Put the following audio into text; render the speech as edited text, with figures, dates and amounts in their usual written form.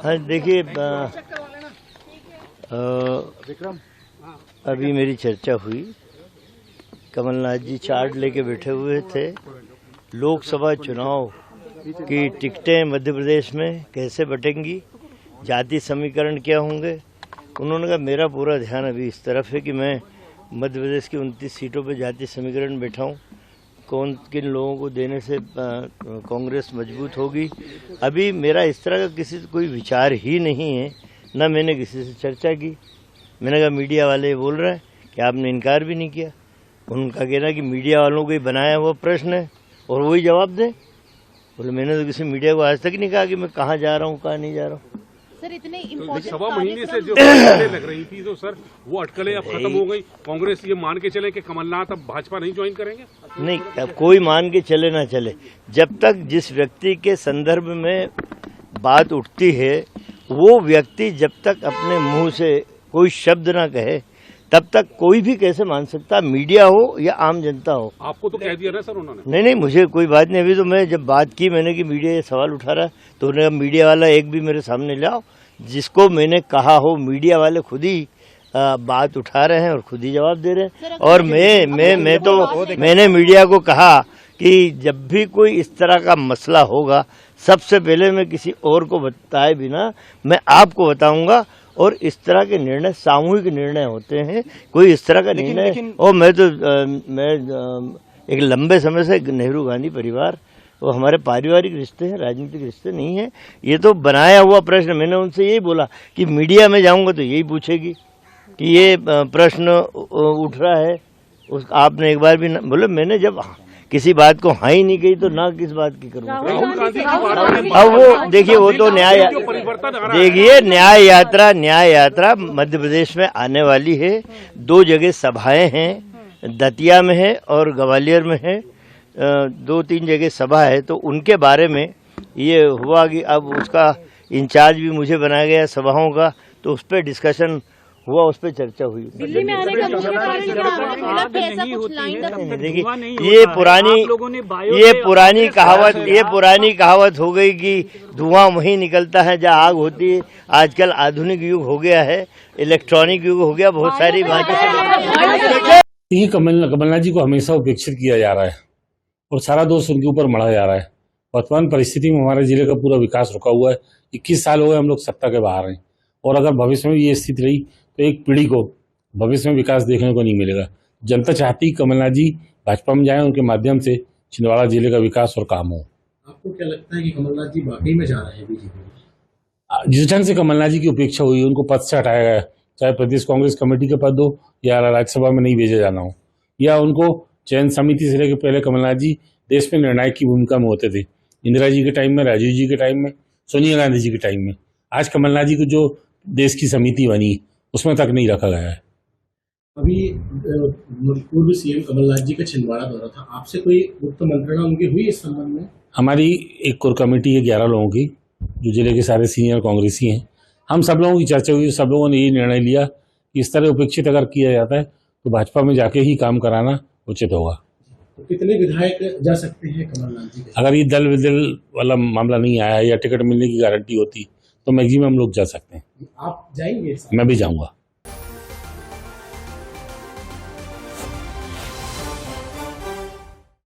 हाँ देखिए, अभी मेरी चर्चा हुई। कमलनाथ जी चार्ट लेके बैठे हुए थे। लोकसभा चुनाव की टिकटें मध्य प्रदेश में कैसे बटेंगी, जाति समीकरण क्या होंगे। उन्होंने कहा मेरा पूरा ध्यान अभी इस तरफ है कि मैं मध्य प्रदेश की 29 सीटों पर जाति समीकरण बैठाऊं, कौन किन लोगों को देने से कांग्रेस मजबूत होगी। अभी मेरा इस तरह का किसी कोई विचार ही नहीं है, न मैंने किसी से चर्चा की। मैंने कहा मीडिया वाले बोल रहे हैं कि आपने इनकार भी नहीं किया। उनका कहना कि मीडिया वालों को ही बनाया हुआ प्रश्न है और वही जवाब दें। बोले मैंने तो किसी मीडिया को आज तक नहीं कहा कि मैं कहाँ जा रहा हूँ कहाँ नहीं जा रहा हूँ। सर इतने इम्पोर्टेंट सवा महीने से जो अटकलें लग रही थी तो सर वो अटकलें अब खत्म हो गई। कांग्रेस ये मान के चले कि कमलनाथ अब भाजपा नहीं ज्वाइन करेंगे? नहीं, अब कोई मान के चले ना चले, जब तक जिस व्यक्ति के संदर्भ में बात उठती है वो व्यक्ति जब तक अपने मुंह से कोई शब्द ना कहे तब तक कोई भी कैसे मान सकता, मीडिया हो या आम जनता हो। आपको तो कह दिया ना सर उन्होंने? नहीं, मुझे कोई बात नहीं। अभी तो मैं जब बात की मैंने कि मीडिया ये सवाल उठा रहा तो उन्होंने मीडिया वाला एक भी मेरे सामने लाओ जिसको मैंने कहा हो। मीडिया वाले खुद ही बात उठा रहे हैं और खुद ही जवाब दे रहे हैं। और मैंने मीडिया को कहा कि जब भी कोई इस तरह का मसला होगा सबसे पहले मैं किसी और को बताए बिना मैं आपको बताऊंगा। और इस तरह के निर्णय सामूहिक निर्णय होते हैं, कोई इस तरह का निर्णय। और मैं एक लंबे समय से नेहरू गांधी परिवार, वो हमारे पारिवारिक रिश्ते हैं, राजनीतिक रिश्ते नहीं है। ये तो बनाया हुआ प्रश्न। मैंने उनसे यही बोला कि मीडिया में जाऊंगा तो यही पूछेगी कि ये प्रश्न उठ रहा है। आपने एक बार भी बोले, मैंने जब किसी बात को हाँ ही नहीं कही तो ना किस बात की करूँगा। अब वो देखिए, वो तो न्याय यात्रा मध्य प्रदेश में आने वाली है। 2 जगह सभाएं हैं, दतिया में है और ग्वालियर में है। 2-3 जगह सभा है तो उनके बारे में ये हुआ कि अब उसका इंचार्ज भी मुझे बनाया गया सभाओं का, तो उस पर डिस्कशन हुआ, उस पर चर्चा हुई। दिल्ली में आने का मुख्य कारण क्या है? देखिए, ये पुरानी कहावत हो गई कि धुआं वहीं निकलता है जहाँ आग होती है। आजकल आधुनिक युग हो गया है, इलेक्ट्रॉनिक युग हो गया, बहुत सारी बातें। ये कमलनाथ जी को हमेशा उपेक्षित किया जा रहा है और सारा दोष उनके ऊपर मढ़ा जा रहा है। वर्तमान परिस्थिति में हमारे जिले का पूरा विकास रुका हुआ है। 21 साल हो गए हम लोग सत्ता के बाहर हैं और अगर भविष्य में ये स्थिति रही तो एक पीढ़ी को भविष्य में विकास देखने को नहीं मिलेगा। जनता चाहती कमलनाथ जी भाजपा में जाएं, उनके माध्यम से छिंदवाड़ा जिले का विकास और काम हो। आपको क्या लगता है कि कमलनाथ जी वाकई में जा रहे हैं बीजेपी? जिस ढंग से कमलनाथ जी की उपेक्षा हुई, उनको पद से हटाया गया, चाहे प्रदेश कांग्रेस कमेटी के पद हो या राज्यसभा में नहीं भेजे जाना हो, या उनको चयन समिति से लेकर पहले कमलनाथ जी देश में निर्णायक की भूमिका में होते थे। इंदिरा जी के टाइम में, राजीव जी के टाइम में, सोनिया गांधी जी के टाइम में। आज कमलनाथ जी को जो देश की समिति बनी उसमें तक नहीं रखा गया है। अभी पूर्व सीएम कमलनाथ जी का छिंदवाड़ा दौरा था, आपसे कोई गुप्त मंत्रणा उनकी हुई इस संबंध में? हमारी एक कोर कमेटी है 11 लोगों की, जो जिले के सारे सीनियर कांग्रेसी हैं। हम सब लोगों की चर्चा हुई, सब लोगों ने यही निर्णय लिया कि इस तरह उपेक्षित अगर किया जाता है तो भाजपा में जाके ही काम कराना उचित होगा। तो कितने विधायक जा सकते हैं कमलनाथ जी? अगर ये दल विदल वाला मामला नहीं आया या टिकट मिलने की गारंटी होती तो मैक्सिमम लोग जा सकते हैं। आप जाएंगे? मैं भी जाऊंगा।